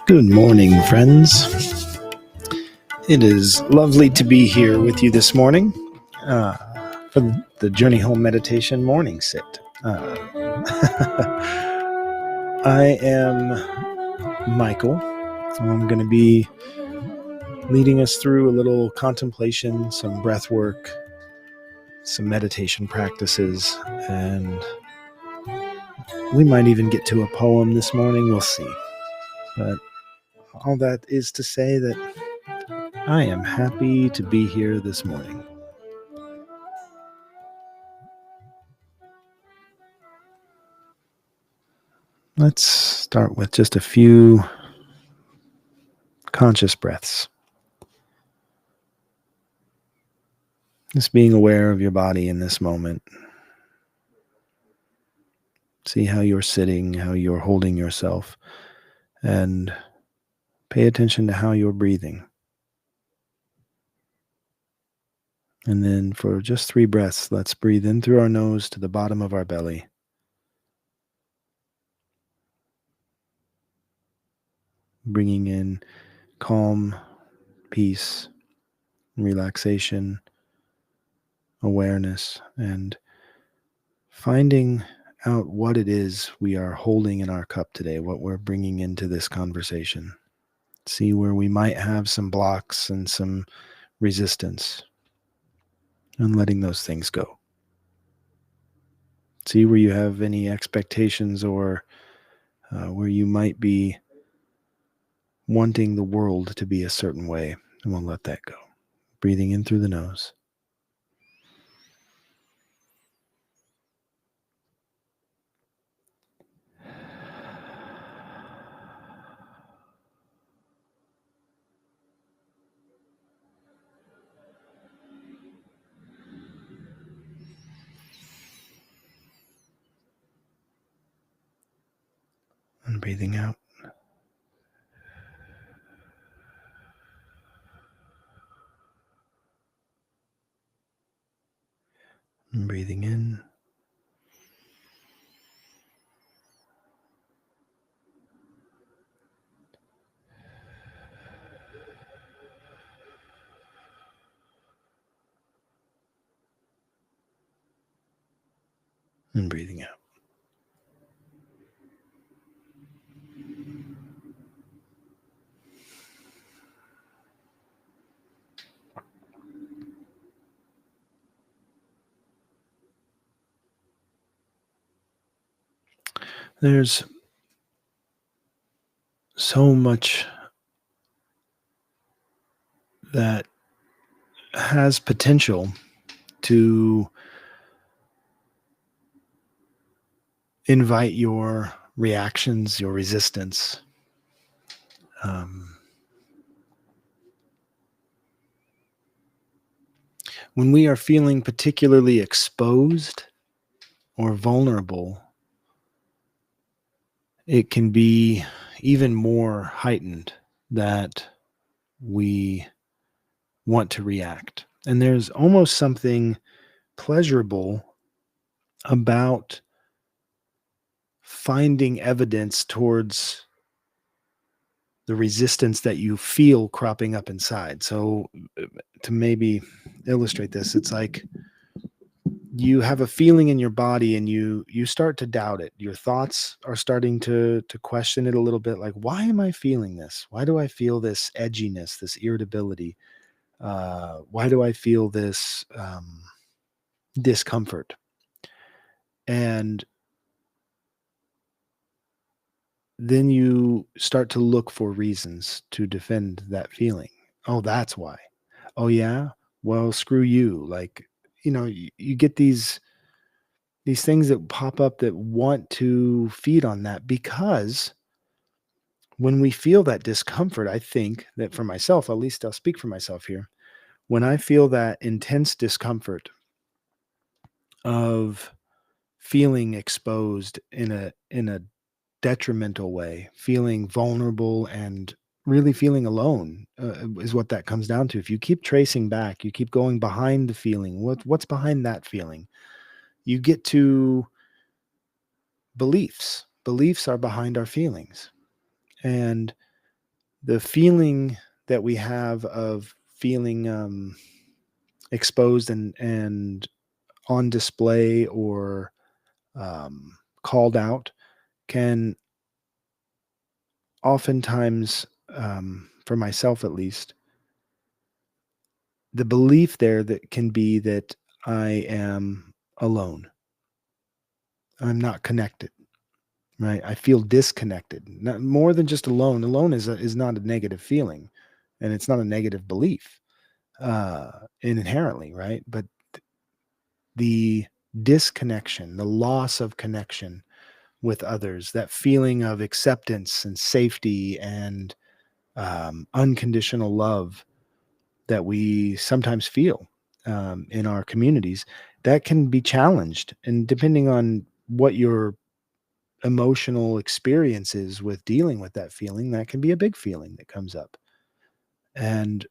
Good morning, friends. It is lovely to be here with you this morning for the Journey Home Meditation Morning Sit. I am Michael. I'm going to be leading us through a little contemplation, some breath work, some meditation practices, and we might even get to a poem this morning. We'll see. But all that is to say that I am happy to be here this morning. Let's start with just a few conscious breaths. Just being aware of your body in this moment. See how you're sitting, how you're holding yourself, and pay attention to how you're breathing. And then for just 3 breaths, let's breathe in through our nose to the bottom of our belly. Bringing in calm, peace, relaxation, awareness, and finding out what it is we are holding in our cup today, what we're bringing into this conversation. See where we might have some blocks and some resistance, and letting those things go. See where you have any expectations or where you might be wanting the world to be a certain way, and we'll let that go. Breathing in through the nose. And breathing out. And breathing in. And breathing out. There's so much that has potential to invite your reactions, your resistance. When we are feeling particularly exposed or vulnerable, it can be even more heightened that we want to react. And there's almost something pleasurable about finding evidence towards the resistance that you feel cropping up inside. So to maybe illustrate this, it's like you have a feeling in your body and you start to doubt it. Your thoughts are starting to question it a little bit, like, why am I feeling this? Why do I feel this edginess, this irritability? Why do I feel this discomfort? And then you start to look for reasons to defend that feeling. Oh, that's why. Oh, yeah? Well, screw you. Like, you get these things that pop up that want to feed on that, because when we feel that discomfort, I think that for myself, at least I'll speak for myself here, when I feel that intense discomfort of feeling exposed in a detrimental way, feeling vulnerable and really feeling alone, is what that comes down to. If you keep tracing back, you keep going behind the feeling. What's behind that feeling? You get to beliefs. Beliefs are behind our feelings. And the feeling that we have of feeling exposed and on display or called out can oftentimes, for myself at least, the belief there that can be that I am alone. I'm not connected, right? I feel disconnected. Not, more than just alone. Alone is not a negative feeling, and it's not a negative belief uh, inherently, right? But the disconnection, the loss of connection with others, that feeling of acceptance and safety and unconditional love that we sometimes feel in our communities, that can be challenged. And depending on what your emotional experience is with dealing with that feeling, that can be a big feeling that comes up. And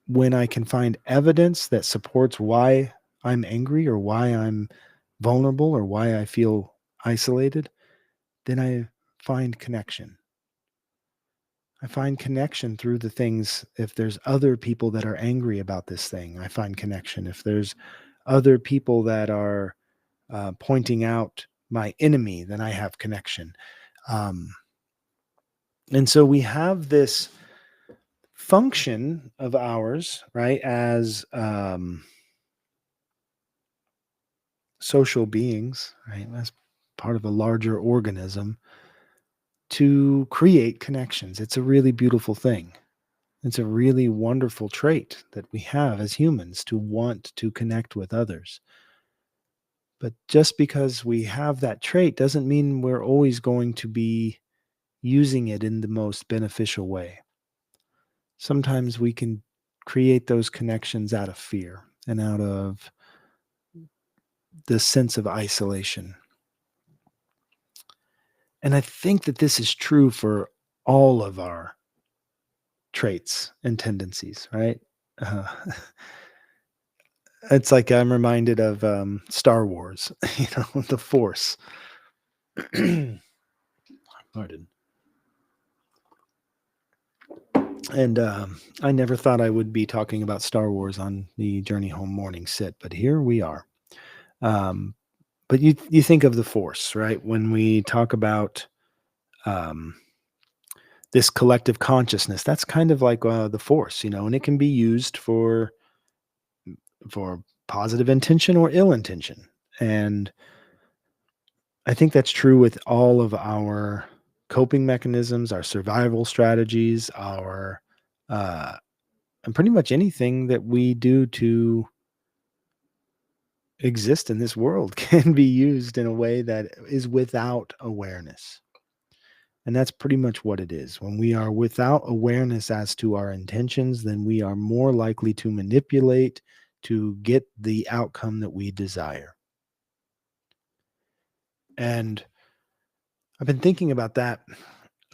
when I can find evidence that supports why I'm angry or why I'm vulnerable or why I feel isolated, then I find connection. I find connection through the things. If there's other people that are angry about this thing, I find connection. If there's other people that are pointing out my enemy, then I have connection. Um, and so we have this function of ours, right, as social beings, right, as part of a larger organism to create connections. It's a really beautiful thing. It's a really wonderful trait that we have as humans to want to connect with others. But just because we have that trait doesn't mean we're always going to be using it in the most beneficial way. Sometimes we can create those connections out of fear and out of the sense of isolation. And I think that this is true for all of our traits and tendencies, right? Uh, it's like I'm reminded of Star Wars, the Force. Pardon. And I never thought I would be talking about Star Wars on the Journey Home morning sit, but here we are. Um, but you think of the Force, right? When we talk about um, this collective consciousness, that's kind of like the Force, and it can be used for positive intention or ill intention. And I think that's true with all of our coping mechanisms, our survival strategies, our and pretty much anything that we do to exist in this world can be used in a way that is without awareness. And that's pretty much what it is. When we are without awareness as to our intentions, then we are more likely to manipulate to get the outcome that we desire. And I've been thinking about that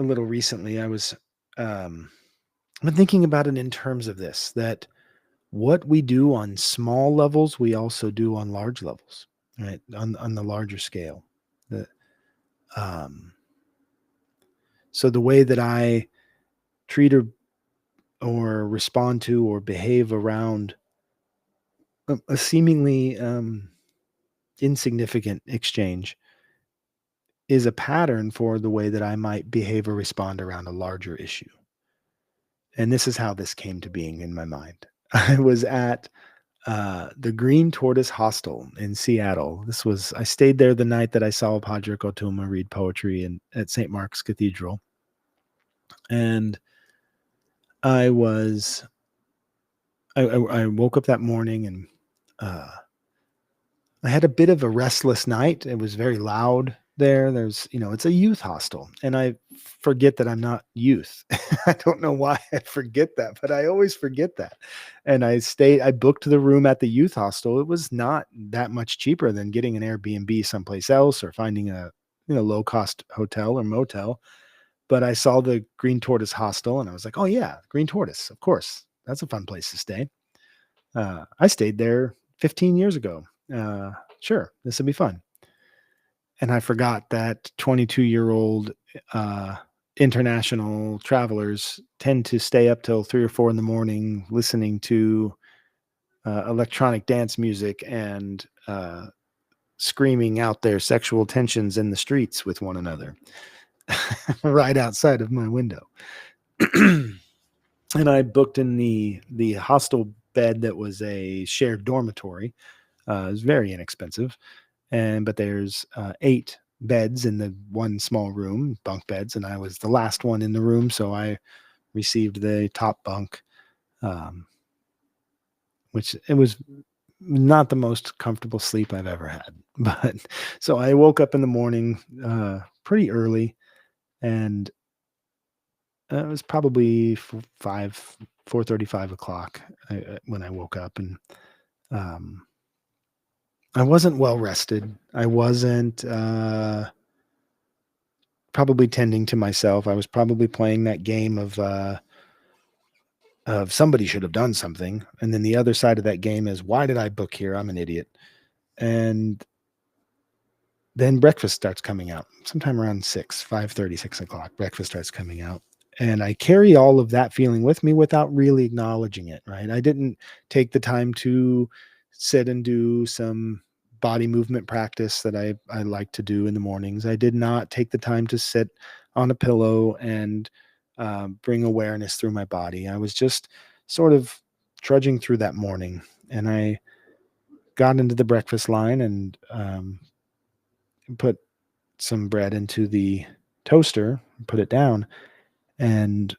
a little recently. I've been thinking about it in terms of this, that what we do on small levels, we also do on large levels, right? On the larger scale. The, um, so the way that I treat or respond to or behave around a seemingly insignificant exchange is a pattern for the way that I might behave or respond around a larger issue. And this is how this came to being in my mind. I was at the Green Tortoise Hostel in Seattle. I stayed there the night that I saw Padre Kotuma read poetry at St. Mark's Cathedral. And I was, I woke up that morning and uh, I had a bit of a restless night. It was very loud there. It's a youth hostel. And I forget that I'm not youth. I don't know why I forget that, but I always forget that. And I booked the room at the youth hostel. It was not that much cheaper than getting an Airbnb someplace else or finding low cost hotel or motel, but I saw the Green Tortoise Hostel and I was like, oh yeah, Green Tortoise, of course. That's a fun place to stay. I stayed there 15 years ago. Uh, sure, this will be fun. And I forgot that 22-year-old uh, international travelers tend to stay up till 3 or 4 in the morning listening to electronic dance music and screaming out their sexual tensions in the streets with one another right outside of my window. And I booked in the hostel bed that was a shared dormitory. It was very inexpensive, but there's 8 beds in the one small room, bunk beds, and I was the last one in the room, so I received the top bunk, um, which it was not the most comfortable sleep I've ever had. But so I woke up in the morning pretty early, and it was probably 4:30, 5 o'clock when I woke up, and um, I wasn't well rested. I wasn't probably tending to myself. I was probably playing that game of somebody should have done something, and then the other side of that game is why did I book here? I'm an idiot. And then breakfast starts coming out sometime around 5:30, 6 o'clock. Breakfast starts coming out. And I carry all of that feeling with me without really acknowledging it, right? I didn't take the time to sit and do some body movement practice that I like to do in the mornings. I did not take the time to sit on a pillow and bring awareness through my body. I was just sort of trudging through that morning. And I got into the breakfast line and put some bread into the toaster, put it down, and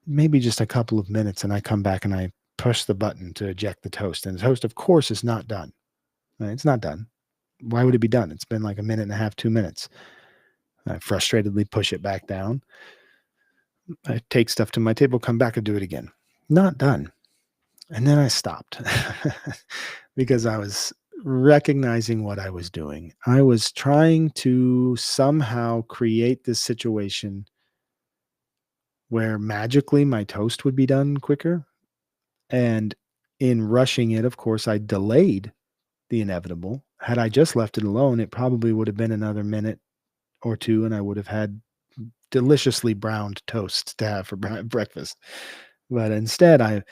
maybe just a couple of minutes, and I come back and I push the button to eject the toast. And the toast, of course, is not done. Right? It's not done. Why would it be done? It's been like a minute and a half, 2 minutes. I frustratedly push it back down. I take stuff to my table, come back and do it again. Not done. And then I stopped because I was recognizing what I was doing. I was trying to somehow create this situation where magically my toast would be done quicker. And in rushing it, of course, I delayed the inevitable. Had I just left it alone, it probably would have been another minute or two, and I would have had deliciously browned toast to have for breakfast. But instead, I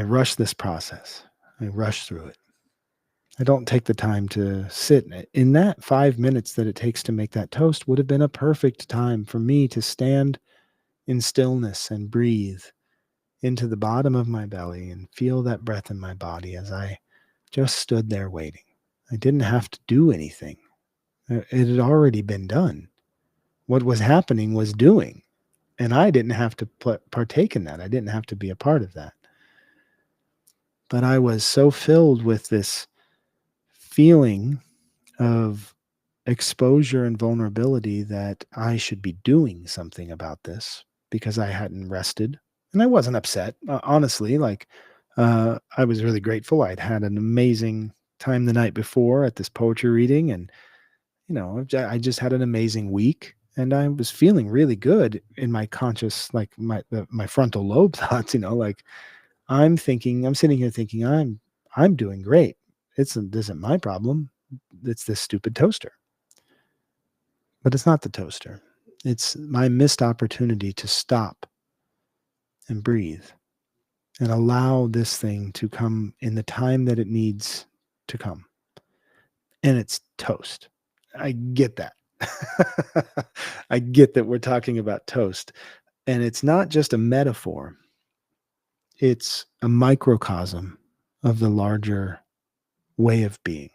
rush this process. I rush through it. I don't take the time to sit in that 5 minutes that it takes to make that toast would have been a perfect time for me to stand in stillness and breathe into the bottom of my belly and feel that breath in my body as I just stood there waiting. I didn't have to do anything. It had already been done. What was happening was doing, and I didn't have to partake in that. I didn't have to be a part of that. But I was so filled with this feeling of exposure and vulnerability that I should be doing something about this because I hadn't rested. And I wasn't upset, honestly. I was really grateful. I'd had an amazing time the night before at this poetry reading, and I just had an amazing week, and I was feeling really good in my conscious, like my frontal lobe thoughts. Like I'm sitting here thinking I'm doing great. This isn't my problem. It's this stupid toaster. But it's not the toaster. It's my missed opportunity to stop and breathe and allow this thing to come in the time that it needs to come. And it's toast. I get that. I get that we're talking about toast. And it's not just a metaphor, it's a microcosm of the larger way of being.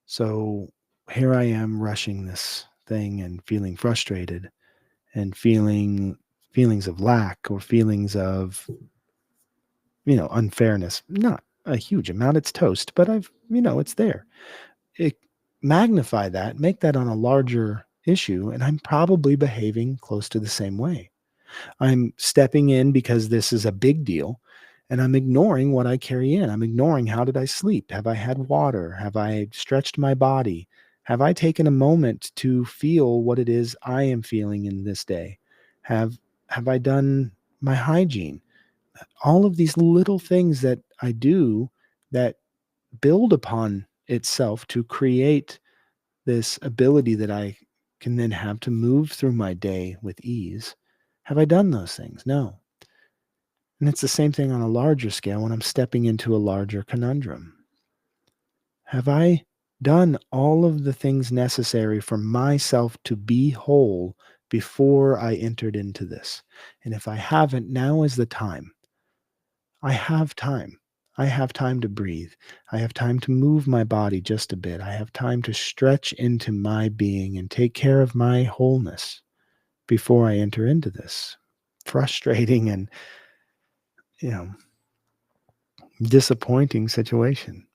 So here I am rushing this thing and feeling frustrated and feeling feelings of lack or feelings of, unfairness. Not a huge amount. It's toast, but it's there. It, magnify that, make that on a larger issue, and I'm probably behaving close to the same way. I'm stepping in because this is a big deal, and I'm ignoring what I carry in. I'm ignoring how did I sleep? Have I had water? Have I stretched my body? Have I taken a moment to feel what it is I am feeling in this day? Have have I done my hygiene? All of these little things that I do that build upon itself to create this ability that I can then have to move through my day with ease. Have I done those things? No. And it's the same thing on a larger scale when I'm stepping into a larger conundrum. Have I done all of the things necessary for myself to be whole before I entered into this? And if I haven't, now is the time. I have time. I have time to breathe. I have time to move my body just a bit. I have time to stretch into my being and take care of my wholeness before I enter into this frustrating and, you know, disappointing situation.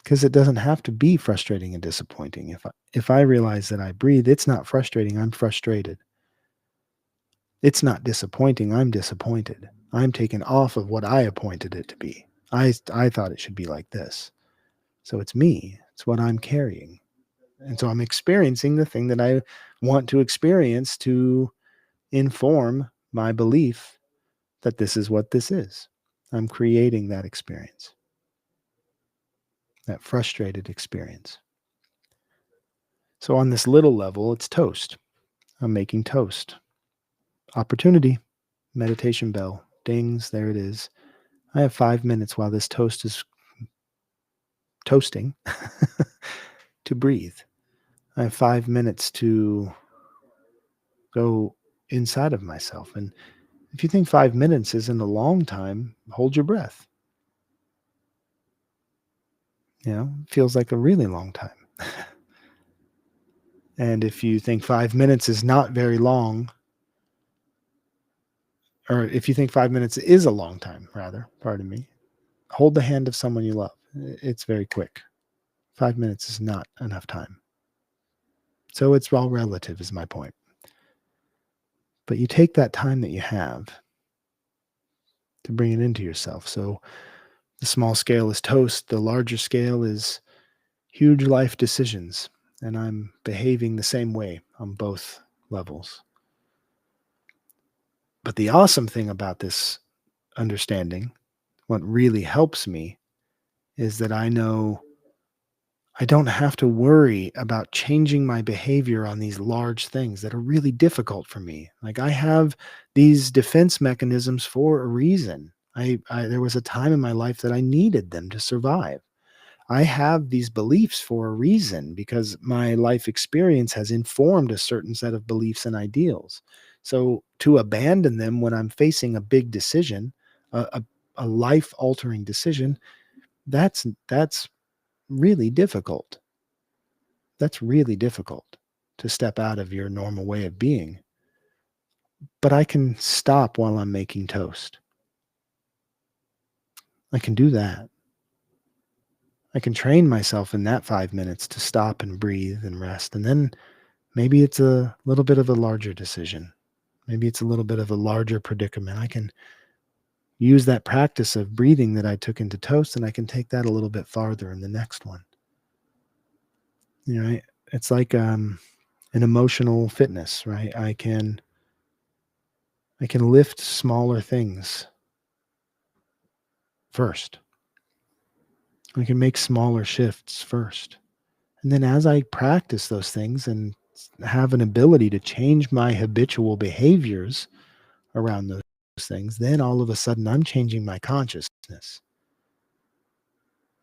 Because it doesn't have to be frustrating and disappointing. If I realize that I breathe, it's not frustrating, I'm frustrated. It's not disappointing, I'm disappointed. I'm taken off of what I appointed it to be. I thought it should be like this. So it's me. It's what I'm carrying. And so I'm experiencing the thing that I want to experience to inform my belief that this is what this is. I'm creating that experience, that frustrated experience. So on this little level, it's toast. I'm making toast. Opportunity, meditation bell, dings, there it is. I have 5 minutes while this toast is toasting to breathe. I have 5 minutes to go inside of myself. And if you think 5 minutes isn't a long time, hold your breath. It feels like a really long time. And if you think 5 minutes is not very long, or if you think 5 minutes is a long time, rather, pardon me, hold the hand of someone you love. It's very quick. 5 minutes is not enough time. So it's all relative, is my point. But you take that time that you have to bring it into yourself. So the small scale is toast, the larger scale is huge life decisions. And I'm behaving the same way on both levels. But the awesome thing about this understanding, what really helps me, is that I know I don't have to worry about changing my behavior on these large things that are really difficult for me. Like I have these defense mechanisms for a reason. There was a time in my life that I needed them to survive. I have these beliefs for a reason because my life experience has informed a certain set of beliefs and ideals. So to abandon them when I'm facing a big decision, a life altering decision, that's really difficult. That's really difficult to step out of your normal way of being. But I can stop while I'm making toast. I can do that. I can train myself in that 5 minutes to stop and breathe and rest. And then maybe it's a little bit of a larger decision. Maybe it's a little bit of a larger predicament. I can use that practice of breathing that I took into toast and I can take that a little bit farther in the next one. It's like an emotional fitness, right? I can lift smaller things first. I can make smaller shifts first. And then as I practice those things and have an ability to change my habitual behaviors around those things, then all of a sudden I'm changing my consciousness.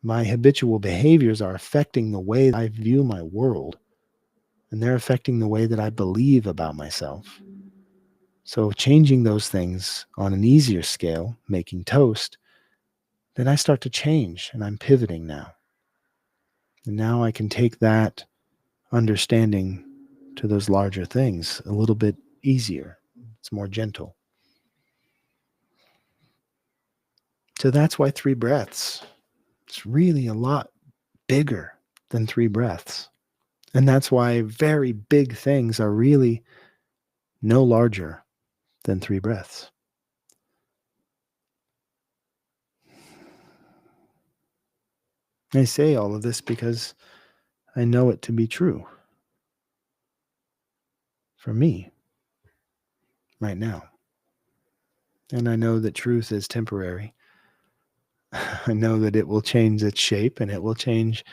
My habitual behaviors are affecting the way I view my world, and they're affecting the way that I believe about myself. So changing those things on an easier scale, making toast, then I start to change and I'm pivoting now. And now I can take that understanding to those larger things a little bit easier. It's more gentle. So that's why 3 breaths. It's really a lot bigger than 3 breaths. And that's why very big things are really no larger than 3 breaths. I say all of this because I know it to be true for me right now. And I know that truth is temporary. I know that it will change its shape and it will change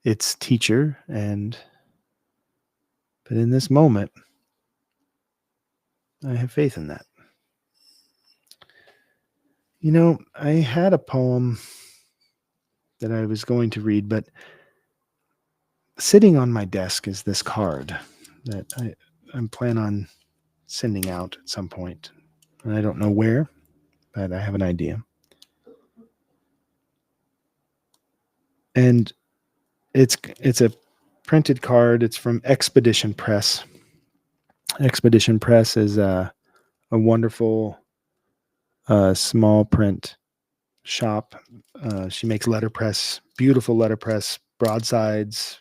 its teacher. But in this moment, I have faith in that. I had a poem that I was going to read, but sitting on my desk is this card that I'm plan on sending out at some point. And I don't know where, but I have an idea. And it's a printed card. It's from Expedition Press. Expedition Press is a wonderful small print shop. She makes letterpress, beautiful letterpress, broadsides,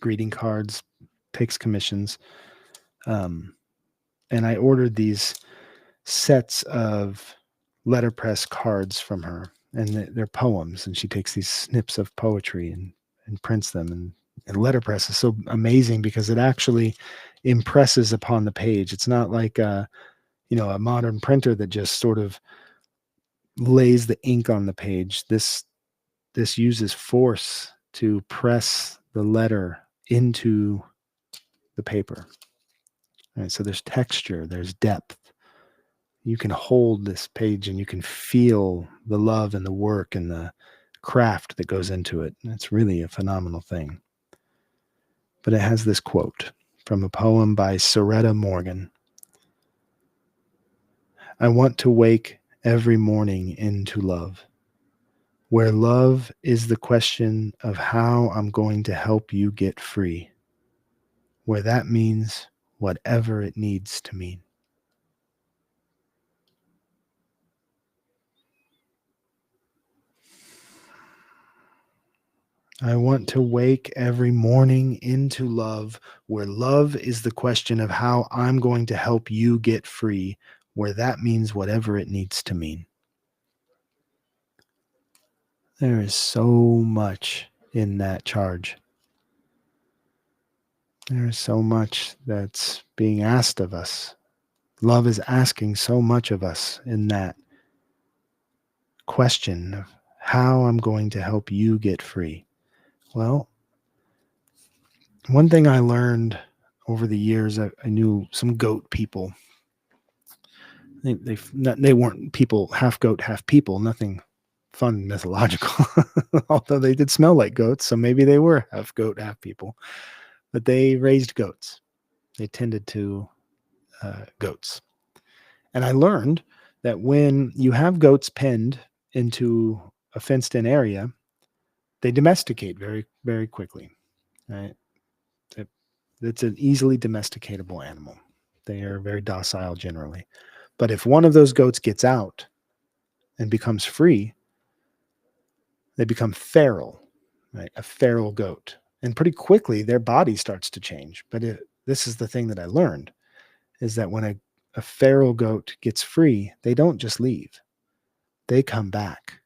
greeting cards, takes commissions. And I ordered these sets of letterpress cards from her, and they're poems. And she takes these snips of poetry and prints them. And letterpress is so amazing because it actually impresses upon the page. It's not like a modern printer that just sort of lays the ink on the page. This uses force to press the letter into the paper. Right? So there's texture, there's depth. You can hold this page and you can feel the love and the work and the craft that goes into it. It's really a phenomenal thing. But it has this quote from a poem by Soretta Morgan. I want to wake every morning into love, where love is the question of how I'm going to help you get free, where that means whatever it needs to mean. I want to wake every morning into love, where love is the question of how I'm going to help you get free, where that means whatever it needs to mean. There is so much in that charge. There is so much that's being asked of us. Love is asking so much of us in that question of how I'm going to help you get free. Well, one thing I learned over the years, I knew some goat people. They weren't people, half goat, half people, nothing fun mythological, although they did smell like goats, so maybe they were half goat, half people. But they raised goats. They tended to goats. And I learned that when you have goats penned into a fenced in area, they domesticate very, very quickly. Right? It's an easily domesticatable animal. They are very docile generally. But if one of those goats gets out and becomes free, they become feral, right? A feral goat. And pretty quickly, their body starts to change. But this is the thing that I learned, is that when a feral goat gets free, they don't just leave. They come back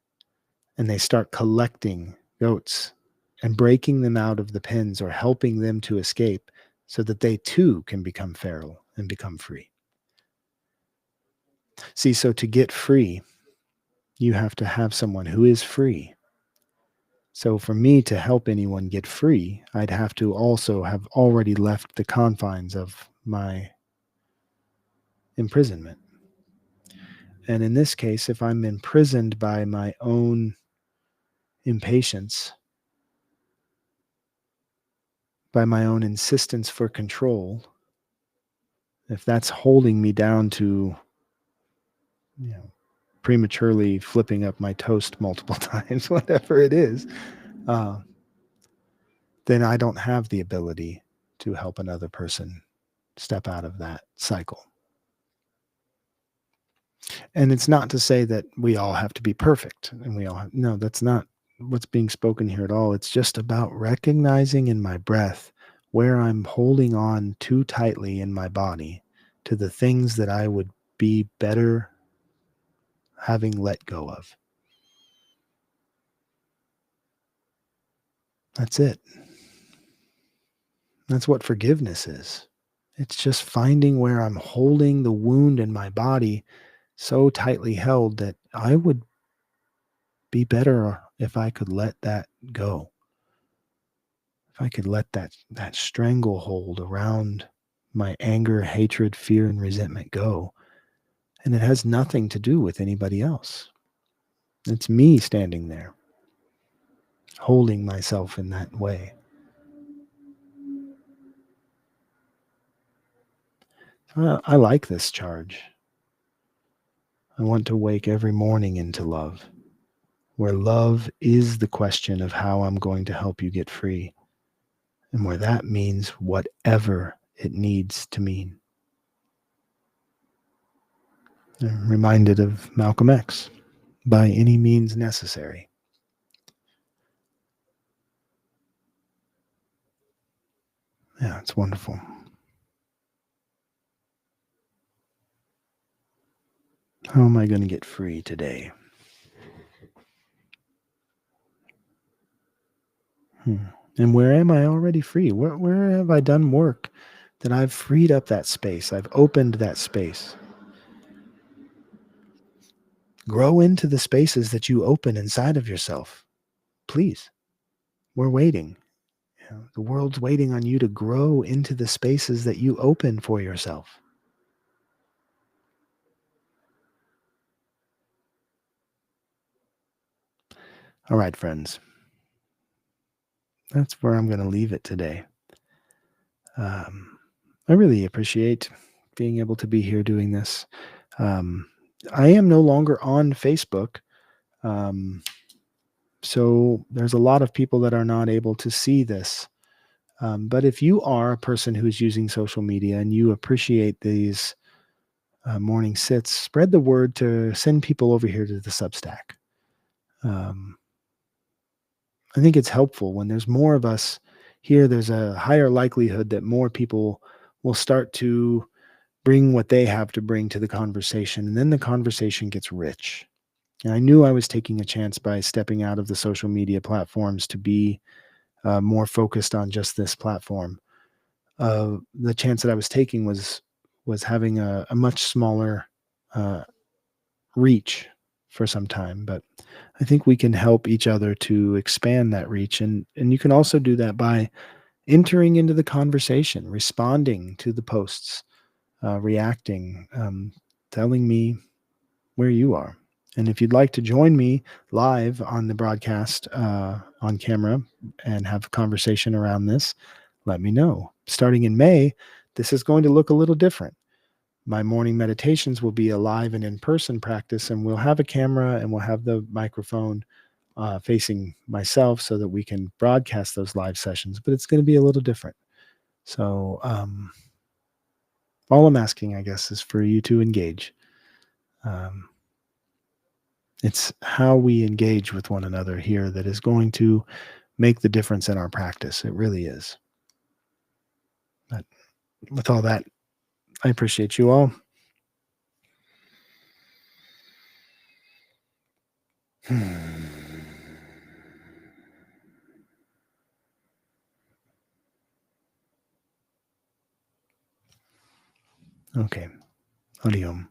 and they start collecting goats and breaking them out of the pens or helping them to escape so that they too can become feral and become free. See, so to get free, you have to have someone who is free. So for me to help anyone get free, I'd have to also have already left the confines of my imprisonment. And in this case, if I'm imprisoned by my own impatience, by my own insistence for control, if that's holding me down to, prematurely flipping up my toast multiple times, whatever it is, uh, then I don't have the ability to help another person step out of that cycle. And it's not to say that we all have to be perfect and no, that's not what's being spoken here at all. It's just about recognizing in my breath where I'm holding on too tightly in my body to the things that I would be better having let go of. That's it. That's what forgiveness is. It's just finding where I'm holding the wound in my body so tightly held that I would be better if I could let that go. If I could let that stranglehold around my anger, hatred, fear, and resentment go. And it has nothing to do with anybody else. It's me standing there, holding myself in that way. I like this charge. I want to wake every morning into love, where love is the question of how I'm going to help you get free, and where that means whatever it needs to mean. I'm reminded of Malcolm X, by any means necessary. Yeah, it's wonderful. How am I going to get free today? Hmm. And where am I already free? Where have I done work that I've freed up that space? I've opened that space. Grow into the spaces that you open inside of yourself. Please, we're waiting. The world's waiting on you to grow into the spaces that you open for yourself. All right, friends. That's where I'm going to leave it today. I really appreciate being able to be here doing this. Um, I am no longer on Facebook. Um, so there's a lot of people that are not able to see this. But if you are a person who's using social media and you appreciate these morning sits, spread the word to send people over here to the Substack. Um, I think it's helpful when there's more of us here. There's a higher likelihood that more people will start to bring what they have to bring to the conversation, and then the conversation gets rich. And I knew I was taking a chance by stepping out of the social media platforms to be more focused on just this platform. The chance that I was taking was having a much smaller uh, reach for some time, but I think we can help each other to expand that reach, and you can also do that by entering into the conversation, responding to the posts, reacting, telling me where you are. And if you'd like to join me live on the broadcast on camera and have a conversation around this, let me know. Starting in May, this is going to look a little different. My morning meditations will be a live and in person practice, and we'll have a camera and we'll have the microphone facing myself so that we can broadcast those live sessions, but it's going to be a little different. So, all I'm asking, I guess, is for you to engage. Um, it's how we engage with one another here that is going to make the difference in our practice. It really is. But with all that, I appreciate you all. Okay. Hariom.